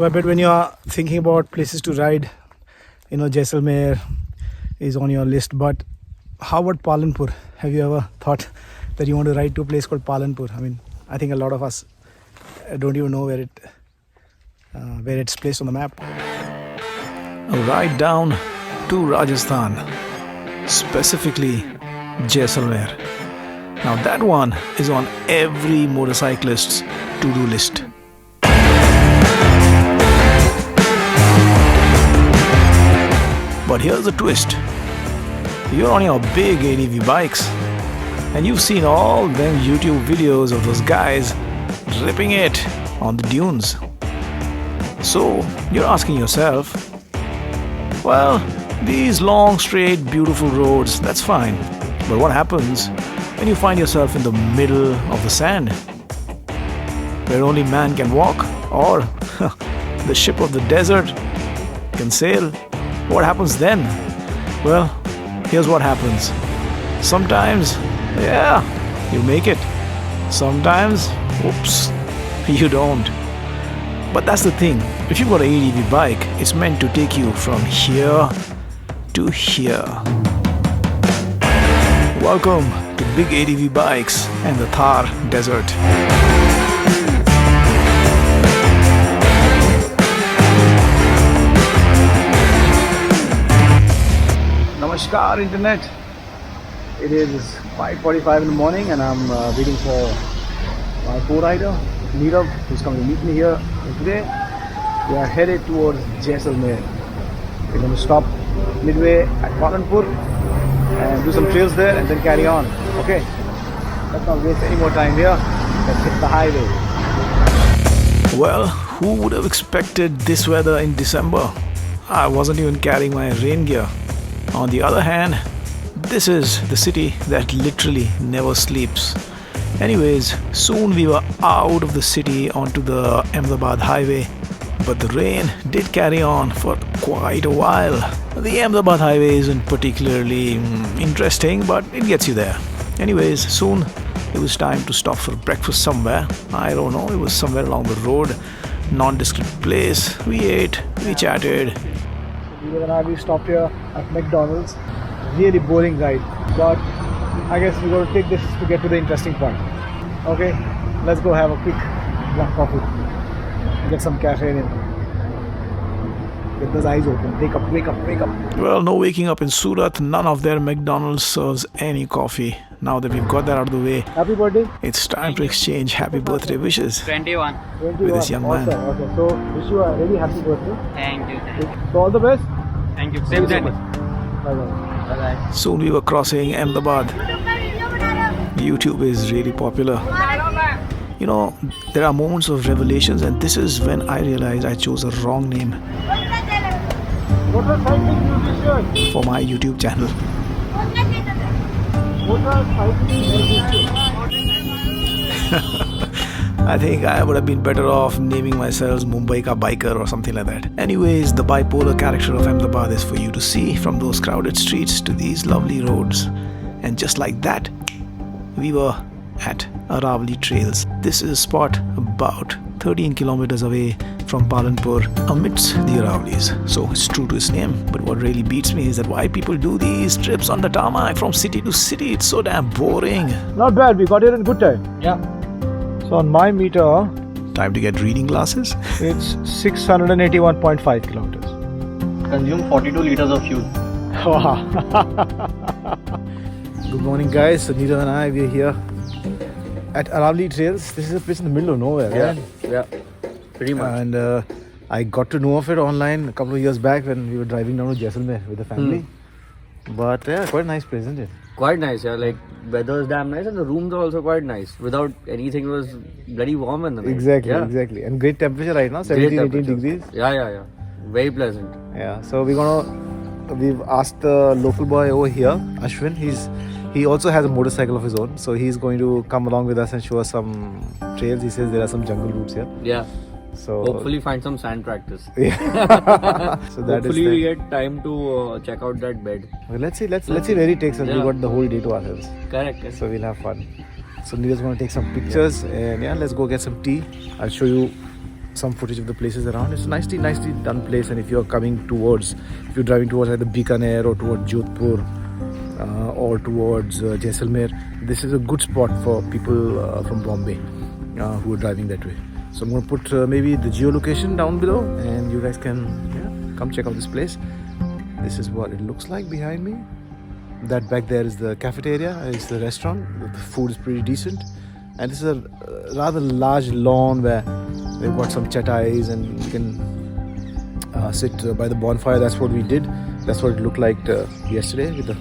So I bet when you are thinking about places to ride, Jaisalmer is on your list. But how about Palanpur? Have you ever thought that you want to ride to a place called Palanpur? I mean, I think a lot of us don't even know where it's placed on the map. A ride down to Rajasthan, specifically Jaisalmer. Now that one is on every motorcyclist's to-do list. But here's the twist. You're on your big ADV bikes and you've seen all them YouTube videos of those guys ripping it on the dunes. So you're asking yourself, well, these long, straight, beautiful roads, that's fine. But what happens when you find yourself in the middle of the sand, where only man can walk, or the ship of the desert can sail? What happens then? Well, here's what happens. Sometimes, you make it. Sometimes, oops, you don't. But that's the thing. If you've got an ADV bike, it's meant to take you from here to here. Welcome to Big ADV Bikes and the Thar Desert. Namaskar Internet. It is 5:45 in the morning and I'm waiting for my co-rider Neerav, who's coming to meet me here. And today we are headed towards Jaisalmer. We're going to stop midway at Palanpur and do some trails there and then carry on. Okay, let's not waste any more time here. Let's hit the highway. Well, who would have expected this weather in December? I wasn't even carrying my rain gear. On the other hand, this is the city that literally never sleeps. Anyways, soon we were out of the city onto the Ahmedabad highway, but the rain did carry on for quite a while. The Ahmedabad highway isn't particularly interesting, but it gets you there. Anyways, soon it was time to stop for breakfast somewhere. I don't know, it was somewhere along the road, nondescript place. We ate, we chatted. We stopped here at McDonald's. Really boring ride, but I guess we're going to take this to get to the interesting part. Okay, let's go have a quick black coffee. Get some caffeine in. Get those eyes open. Wake up, wake up, wake up. Well, no waking up in Surat. None of their McDonald's serves any coffee. Now that we've got that out of the way, happy birthday. It's time to exchange happy birthday wishes 21 with this young man. Okay, so wish you a really happy birthday. Thank you. So all the best. Thank you. Same time. Bye-bye. Soon we were crossing Ahmedabad. YouTube is really popular. There are moments of revelations, and this is when I realized I chose a wrong name for my YouTube channel. I think I would have been better off naming myself Mumbai Ka Biker or something like that. Anyways, the bipolar character of Ahmedabad is for you to see, from those crowded streets to these lovely roads. And just like that, we were at Aravali Trails. This is a spot about 13 kilometers away from Palanpur amidst the Aravalis. So it's true to its name. But what really beats me is that why people do these trips on the tarmac from city to city. It's so damn boring. Not bad, we got here in good time. Yeah. So on my meter, Time to get reading glasses. it's 681.5 kilometers. Consume 42 liters of fuel. Good morning guys, so Neerav and I, we are here at Aravali Trails. This is a place in the middle of nowhere, right? Yeah. Pretty much. And I got to know of it online a couple of years back when we were driving down to Jaisalmer with the family. But yeah, quite a nice place, isn't it? Quite nice, yeah. Like, weather is damn nice and the rooms are also quite nice. Without anything, it was bloody warm in the night. Exactly. And great temperature right now, 17, 18 degrees. Yeah. Very pleasant. Yeah, so we've asked the local boy over here, Ashwin. He also has a motorcycle of his own, so he's going to come along with us and show us some trails. He says there are some jungle routes here. Yeah. So hopefully find some sand practice. Yeah. So that hopefully we get time to check out that bed. Well, let's see where he takes us. Yeah. We got the whole day to ourselves. Correct. So we'll have fun. So Neera's going to take some pictures and yeah, let's go get some tea. I'll show you some footage of the places around. It's a nicely done place, and if you're driving towards either Bikaner or towards Jodhpur or towards Jaisalmer, this is a good spot for people from Bombay who are driving that way. So I'm going to put maybe the geolocation down below, and you guys can come check out this place. This is what it looks like behind me. That back there is the cafeteria, is the restaurant. The food is pretty decent, and this is a rather large lawn where they've got some chatais and you can sit by the bonfire. That's what we did. That's what it looked like yesterday, with a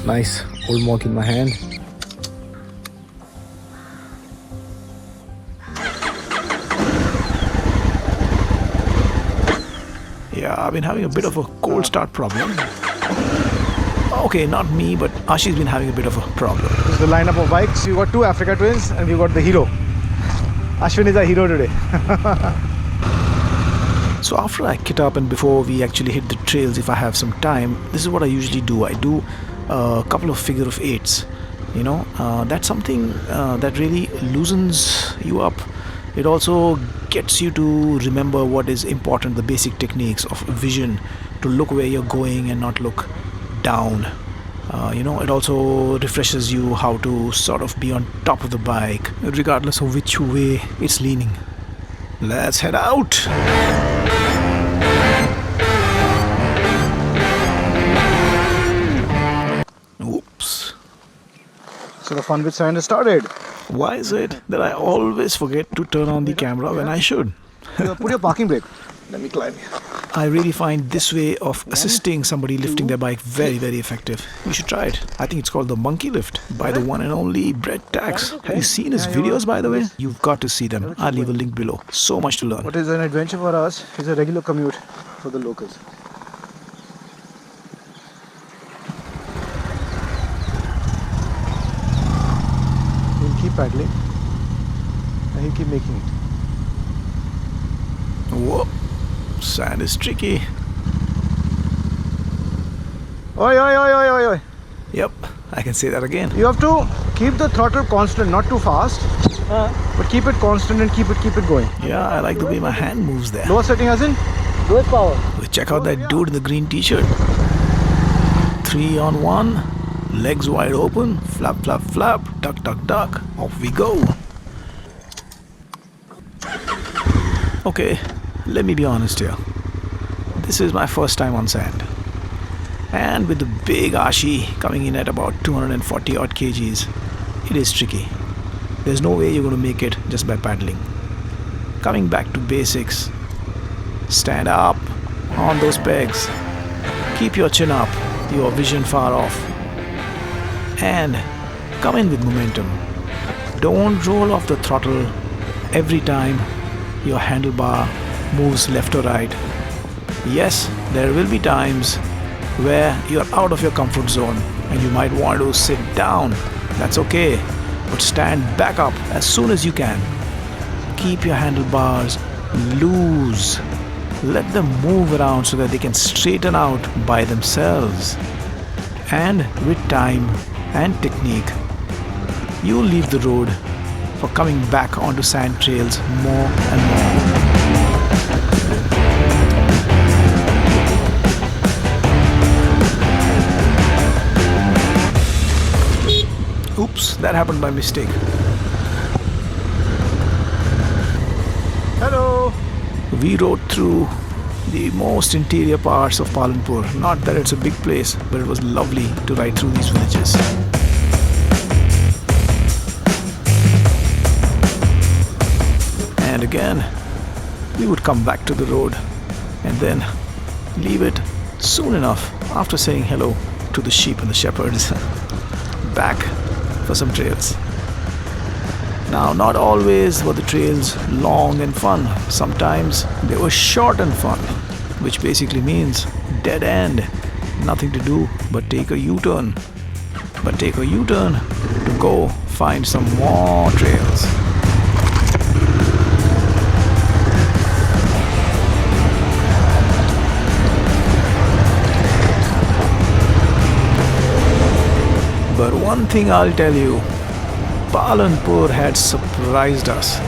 nice old mug in my hand. Yeah, I've been having a bit of a cold start problem. Okay, not me, but Aashi's been having a bit of a problem. This is the lineup of bikes. We've got two Africa Twins and we've got the hero. Ashwin is our hero today. So after I kit up and before we actually hit the trails, if I have some time, this is what I usually do. I do a couple of figure of eights. You know, that's something that really loosens you up. It also gets you to remember what is important, the basic techniques of vision, to look where you're going and not look down. You know, it also refreshes you how to sort of be on top of the bike, regardless of which way it's leaning. Let's head out! Oops. So the fun with sand has started. Why is it that I always forget to turn on the camera when I should? Put your parking brake. Let me climb here. I really find this way of assisting somebody lifting their bike very, very effective. You should try it. I think it's called the monkey lift by the one and only Brett Tax. Have you seen his videos, by the way? You've got to see them. I'll leave a link below. So much to learn. What is an adventure for us is a regular commute for the locals. He'll keep paddling and he'll keep making it. Whoa, sand is tricky. Oi, oi, oi, oi, oi, oi. Yep, I can say that again. You have to keep the throttle constant, not too fast, but keep it constant and keep it going. Yeah, I like the way my hand moves there. Lower setting as in? Lowest power. Check out that dude in the green t-shirt. 3 on 1, legs wide open, flap, flap, flap, duck, duck, duck. Off we go. Okay, let me be honest here. This is my first time on sand. And with the big Aashi coming in at about 240 odd kgs, it is tricky. There's no way you're going to make it just by paddling. Coming back to basics, stand up on those pegs, keep your chin up, your vision far off, and come in with momentum. Don't roll off the throttle every time your handlebar moves left or right. Yes, there will be times where you're out of your comfort zone and you might want to sit down. That's okay, but stand back up as soon as you can. Keep your handlebars loose. Let them move around so that they can straighten out by themselves. And with time and technique, you'll leave the road for coming back onto sand trails more and more. Oops, that happened by mistake. Hello. We rode through the most interior parts of Palanpur. Not that it's a big place, but it was lovely to ride through these villages. And again, we would come back to the road and then leave it soon enough after saying hello to the sheep and the shepherds. Back for some trails. Now, not always were the trails long and fun. Sometimes they were short and fun, which basically means dead end. Nothing to do but take a U-turn. But take a U-turn to go find some more trails. But one thing I'll tell you, Palanpur had surprised us.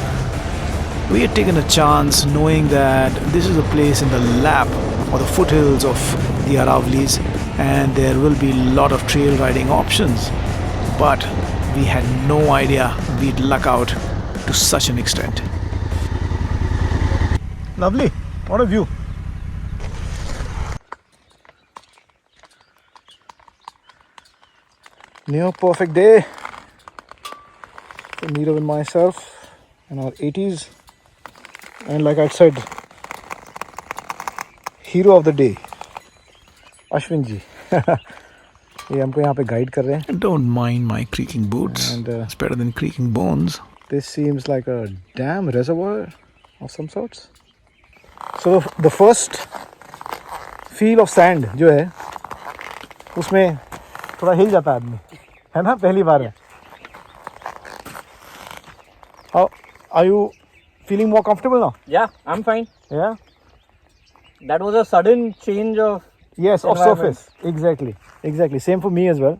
We had taken a chance knowing that this is a place in the lap or the foothills of the Aravali's and there will be a lot of trail riding options. But we had no idea we'd luck out to such an extent. Lovely. What a view. Near perfect day for Neerav and myself in our 80s. And like I said, hero of the day, Ashwin ji. ये हमको यहाँ पे guide कर रहे हैं. Don't mind my creaking boots. And it's better than creaking bones. This seems like a dam reservoir of some sorts. So the first feel of sand जो है उसमें थोड़ा हिल जाता है आदमी, है ना? पहली बार है. How are you feeling more comfortable now? Yeah, I'm fine. Yeah. That was a sudden change of Of surface. Exactly. Same for me as well.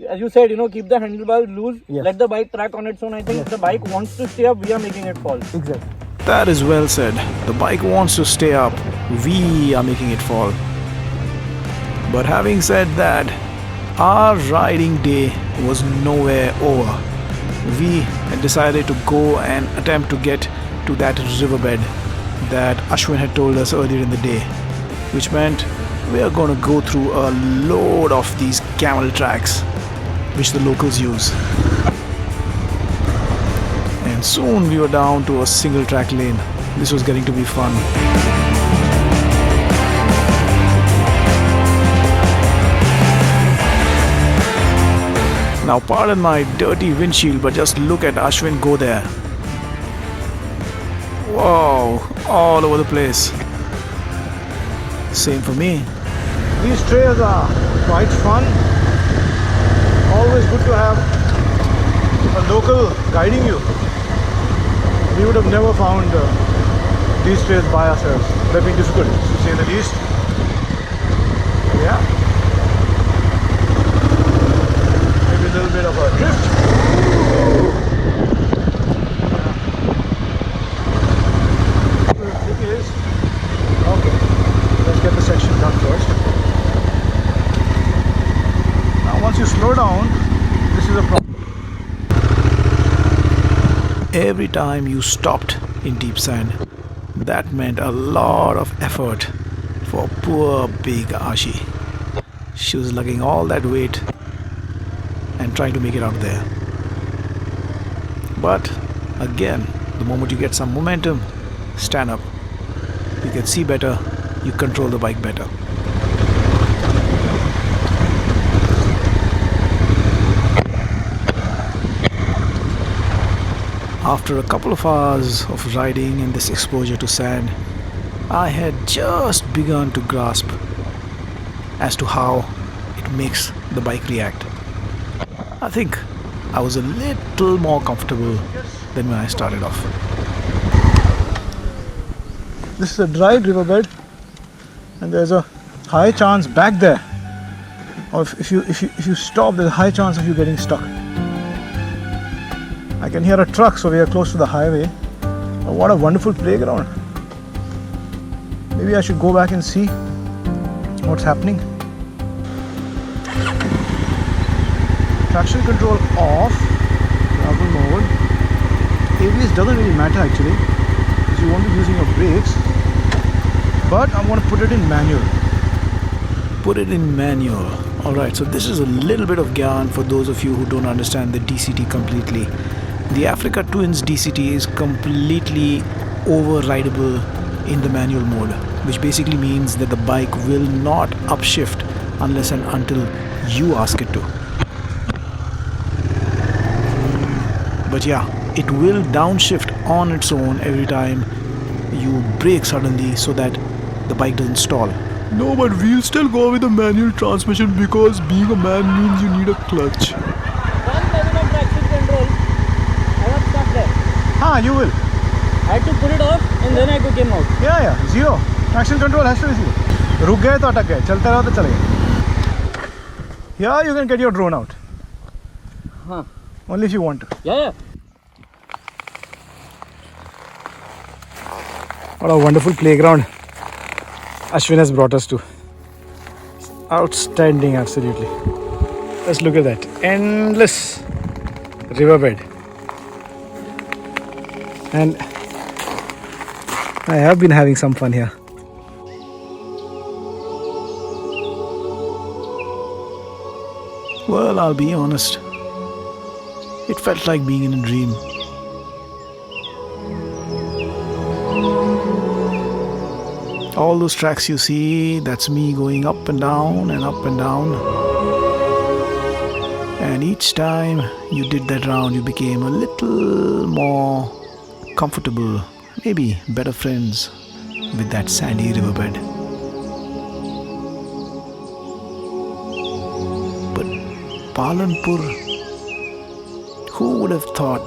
As you said, keep the handlebars loose. Yes. Let the bike track on its own. I think if the bike wants to stay up, we are making it fall. Exactly. That is well said. The bike wants to stay up. We are making it fall. But having said that, our riding day was nowhere over. We had decided to go and attempt to get to that riverbed that Ashwin had told us earlier in the day, which meant we are going to go through a load of these camel tracks which the locals use. And soon we were down to a single track lane. This was getting to be fun. Now pardon my dirty windshield, but just look at Ashwin go there. Whoa, all over the place. Same for me. These trails are quite fun. Always good to have a local guiding you. We would have never found these trails by ourselves. They've been difficult, to say the least. Yeah. Maybe a little bit of a drift. The trick is, okay, let's get the section done first. Now once you slow down, this is a problem. Every time you stopped in deep sand, that meant a lot of effort for poor big Aashi. She was lugging all that weight and trying to make it out there. But again, the moment you get some momentum, stand up. You can see better, you control the bike better. After a couple of hours of riding and this exposure to sand, I had just begun to grasp as to how it makes the bike react. I think I was a little more comfortable than when I started off. This is a dry riverbed, and there's a high chance back there of if you stop, there's a high chance of you getting stuck. I can hear a truck, so we are close to the highway. Oh, what a wonderful playground. Maybe I should go back and see what's happening. Traction control off, travel mode. ABS doesn't really matter actually, because you won't be using your brakes. But I'm going to put it in manual. Put it in manual. Alright, so this is a little bit of gyan for those of you who don't understand the DCT completely. The Africa Twins DCT is completely overrideable in the manual mode, which basically means that the bike will not upshift unless and until you ask it to. But yeah, it will downshift on its own every time you brake suddenly so that the bike doesn't stall. No, but we'll still go with a manual transmission because being a man means you need a clutch. One level of traction control, I was stuck there. You will. I had to put it off and then I came out. Yeah, zero. Traction control has to be zero. रुक गए तो अटक गए, चलते रहो तो चलेगा. Here you can get your drone out. Only if you want to. Yeah. What a wonderful playground Ashwin has brought us to. Outstanding, absolutely. Let's look at that. Endless riverbed. And I have been having some fun here. Well, I'll be honest. It felt like being in a dream. All those tracks you see, that's me going up and down and up and down. And each time you did that round, you became a little more comfortable, maybe better friends with that sandy riverbed. But Palanpur, who would have thought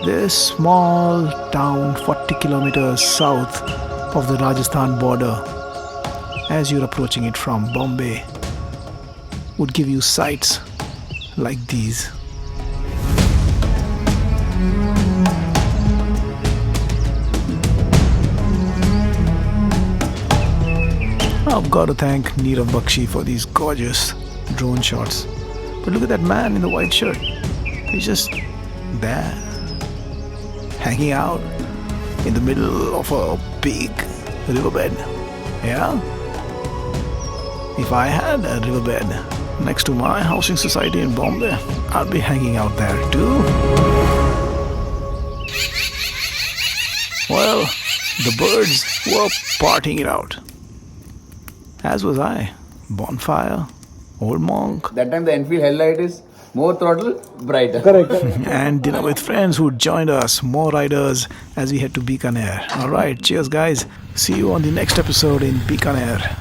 this small town 40 kilometers south of the Rajasthan border, as you're approaching it from Bombay, would give you sights like these. I've got to thank Neerav Bakshi for these gorgeous drone shots. But look at that man in the white shirt. He's just there, hanging out in the middle of a big riverbed. Yeah? If I had a riverbed next to my housing society in Bombay, I'd be hanging out there too. Well, the birds were partying it out. As was I. Bonfire, old monk. That time the Enfield headlight is more throttle, brighter. Correct. And dinner with friends who joined us, more riders as we head to Bikaner. Alright, cheers guys. See you on the next episode in Bikaner.